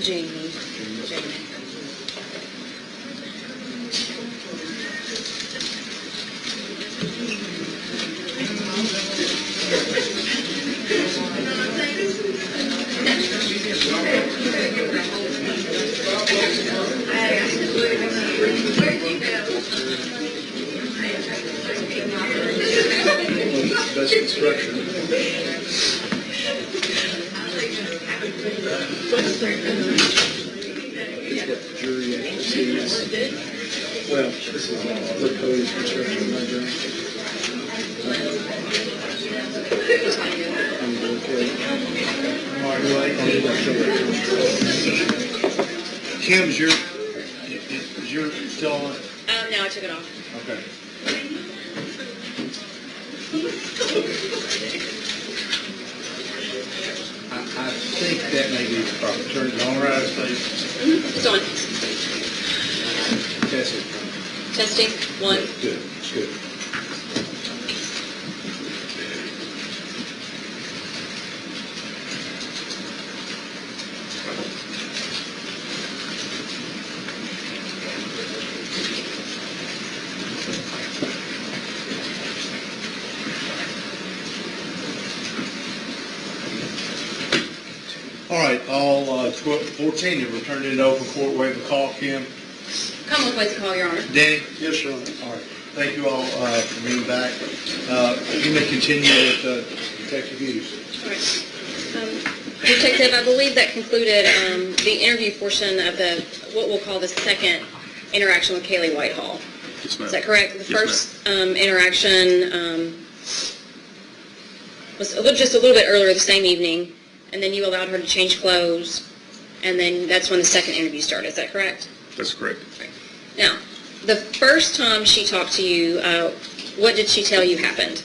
Jamie. Best construction. Jury actually sees. Well, this is proposed construction of my job. Kim, is your still on? No, I took it off. Okay. I think that may be the problem. Turn it on, right, please. It's on. Test it. Testing. One. Good, good. All right, all 14 have returned into open court. Waive the call, Kim. Come with wait to call, Your Honor. Danny? Yes, sir. All right. Thank you all for being back. You may continue with Detective Hughes. All right. Detective, I believe that concluded the interview portion of what we'll call the second interaction with Kaylee Whitehall. Yes, ma'am. Is that correct? The Yes, first interaction was just a little bit earlier the same evening, and then you allowed her to change clothes, and then that's when the second interview started. Is that correct? That's correct. Right. Now, the first time she talked to you, what did she tell you happened?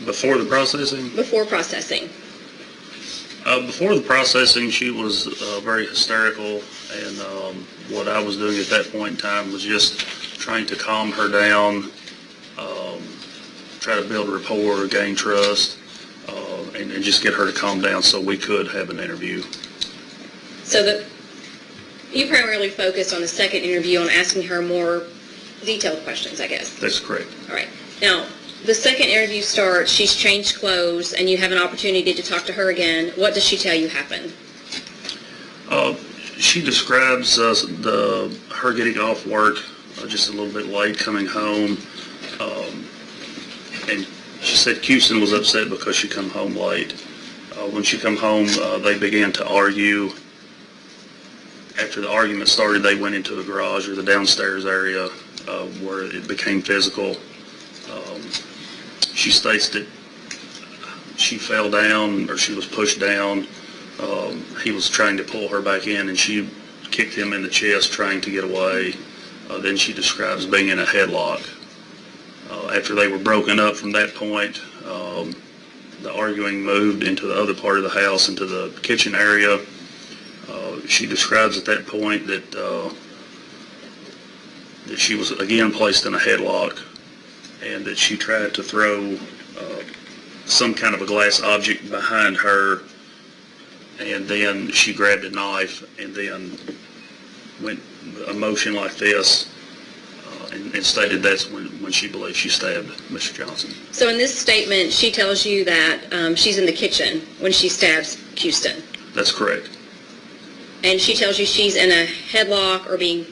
Before the processing? Before processing. Before the processing, she was very hysterical, and what I was doing at that point in time was just trying to calm her down, try to build rapport, gain trust, and just get her to calm down so we could have an interview. So you primarily focused on the second interview on asking her more detailed questions, I guess. That's correct. All right. Now, the second interview starts, she's changed clothes, and you have an opportunity to talk to her again. What does she tell you happened? She describes her getting off work just a little bit late, coming home, and she said Houston was upset because she come home late. When she come home, they began to argue. After the argument started, they went into the garage or the downstairs area where it became physical. She states that she fell down or she was pushed down. He was trying to pull her back in, and she kicked him in the chest trying to get away. Then she describes being in a headlock. After they were broken up from that point, the arguing moved into the other part of the house, into the kitchen area. She describes at that point that she was again placed in a headlock, and that she tried to throw some kind of a glass object behind her, and then she grabbed a knife and then went a motion like this and stated that's when she believes she stabbed Mr. Johnson. So in this statement, she tells you that she's in the kitchen when she stabs Houston. That's correct. And she tells you she's in a headlock or being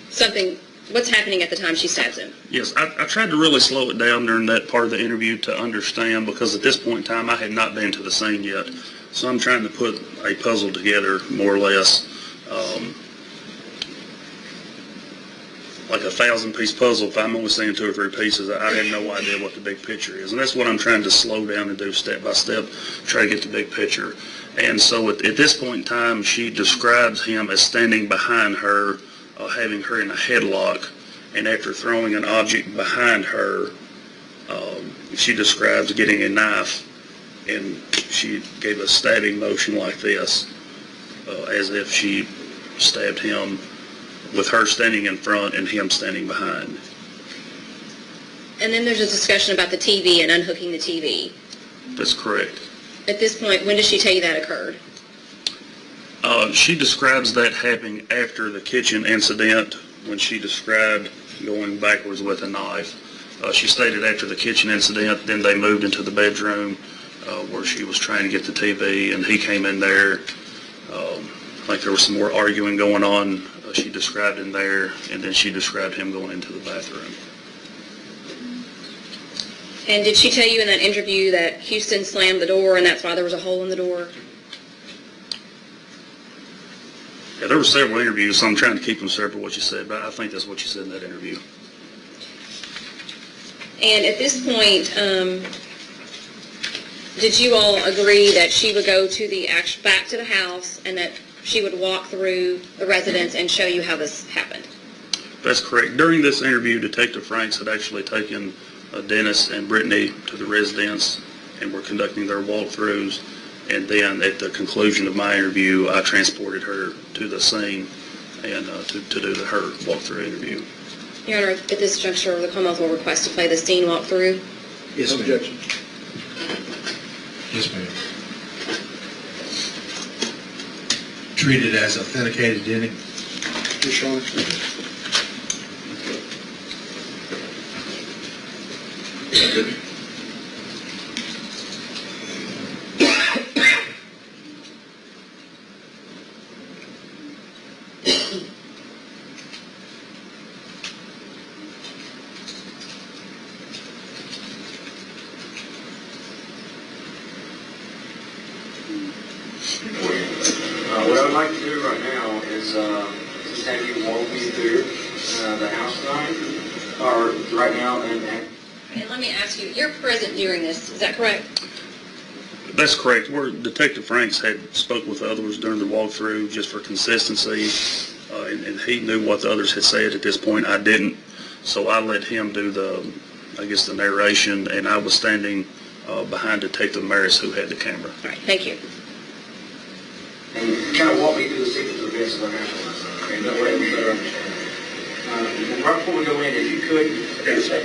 something. What's happening at the time she stabs him? Yes, I tried to really slow it down during that part of the interview to understand, because at this point in time I had not been to the scene yet. So I'm trying to put a puzzle together, more or less, like a 1,000-piece puzzle. If I'm only seeing 2 or 3 pieces, I have no idea what the big picture is. And that's what I'm trying to slow down and do step by step, try to get the big picture. And so at this point in time, she describes him as standing behind her, having her in a headlock, and after throwing an object behind her, she describes getting a knife, and she gave a stabbing motion like this, as if she stabbed him with her standing in front and him standing behind. And then there's a discussion about the TV and unhooking the TV. That's correct. At this point, when does she tell you that occurred? She describes that happening after the kitchen incident when she described going backwards with a knife. She stated after the kitchen incident, then they moved into the bedroom where she was trying to get the TV, and he came in there. I think there was some more arguing going on. She described in there, and then she described him going into the bathroom. And did she tell you in that interview that Houston slammed the door and that's why there was a hole in the door? Yeah, there were several interviews, so I'm trying to keep them separate what she said, but I think that's what she said in that interview. And at this point, did you all agree that she would go to the back to the house and that she would walk through the residence and show you how this happened? That's correct. During this interview, Detective Franks had actually taken Dennis and Brittany to the residence and were conducting their walkthroughs. And then at the conclusion of my interview, I transported her to the scene and to do her walkthrough interview. Your Honor, at this juncture, the Commonwealth will request to play the scene walkthrough. Yes, ma'am. Objection. Yes, ma'am. Treated as authenticated, didn't he? Yes, Your Honor. What I would like to do right now is just have you walk me through the house tonight, or right now, and And let me ask you, you're present during this, is that correct? That's correct. Detective Franks had spoke with others during the walkthrough just for consistency, and he knew what the others had said. At this point, I didn't, so I let him do the narration, and I was standing behind Detective Maris, who had the camera. All right, thank you. and kind of walk me through the sequence of events that happened. Okay, that way we better understand. Right before we go in, if you could,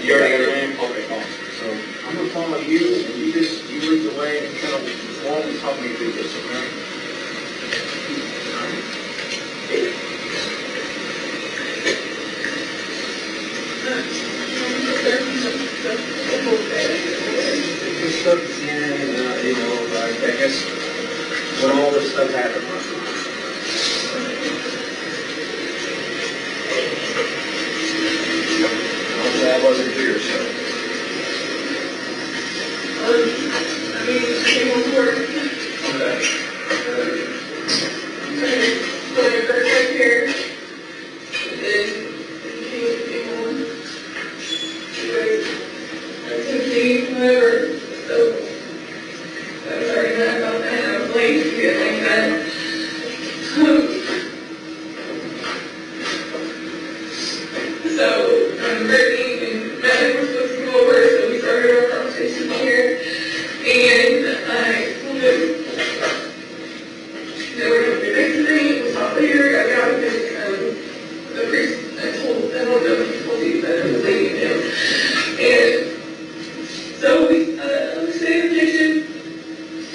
you already got it in? Okay, awesome. So I'm going to follow you, and you lead the way and kind of walk and talk me through this, okay? This stuff began, I guess, when all this stuff happened. I wasn't here, so. I mean, it came on board. Okay. When I first got here, and then it came on. I took leave, whatever, so I was already mad about that. I was late to get like that. So, Brittany and Matt were supposed to come over, so we started our conversation here. And I told him that we're going to be next to me. It was not clear. I got because the priest, I don't know if he told you that I was leaving him. And so we stayed in the kitchen,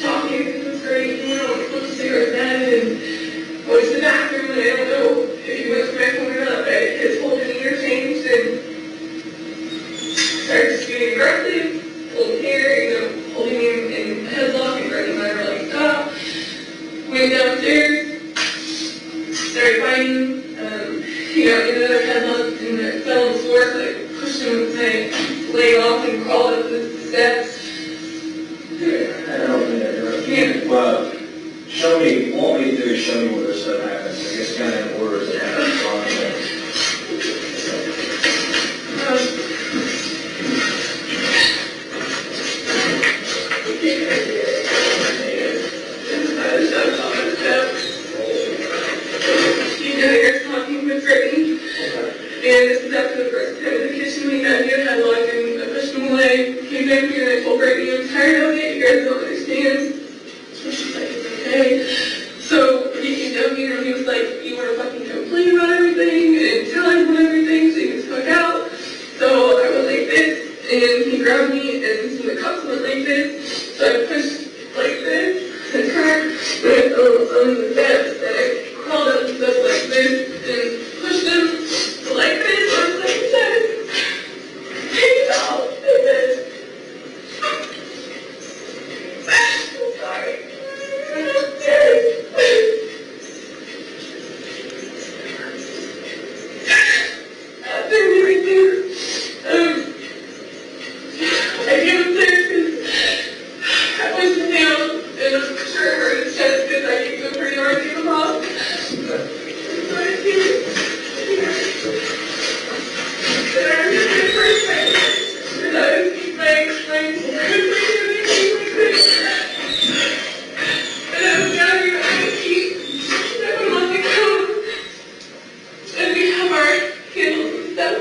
talking. It was great. You know, we're supposed to see her dad and went to the bathroom, and I don't know if he went back home or not, but his whole demeanor changed and started just getting aggressive, pulling hair, holding him in a headlock, and Brittany and I were like, stop. Went downstairs, started fighting, he got in another headlock and fell on the floor, so I pushed him and I laid off and crawled up the steps. I don't mean to interrupt you. Yeah. Well, walk me through, show me where this stuff happens. I guess kind of in order as it happens. You're talking with Brittany, and this is after the first time in the kitchen we got new headlock, and I pushed him away, came down here, and I told Brittany, I'm tired of it, you guys don't understand. So she's like, it's okay. So he came down grabbed me and he was like, you want to fucking complain about everything and tell everyone everything so you can fuck out. So I was like this, and he grabbed me, and the cuffs were like this, so I pushed like this, and cracked, and I fell on the steps, and I crawled up the steps like this, and pushed him like this, I was like this, take it out, like this. I'm sorry. I'm scared. After everything, I gave him there because I pushed him down, and I'm sure it hurt his chest because I kicked him pretty hard to get him off. But I did. And I was just perfect. And I was keep my and I was down here on my feet, and I put him on the ground, and we have our candles and stuff.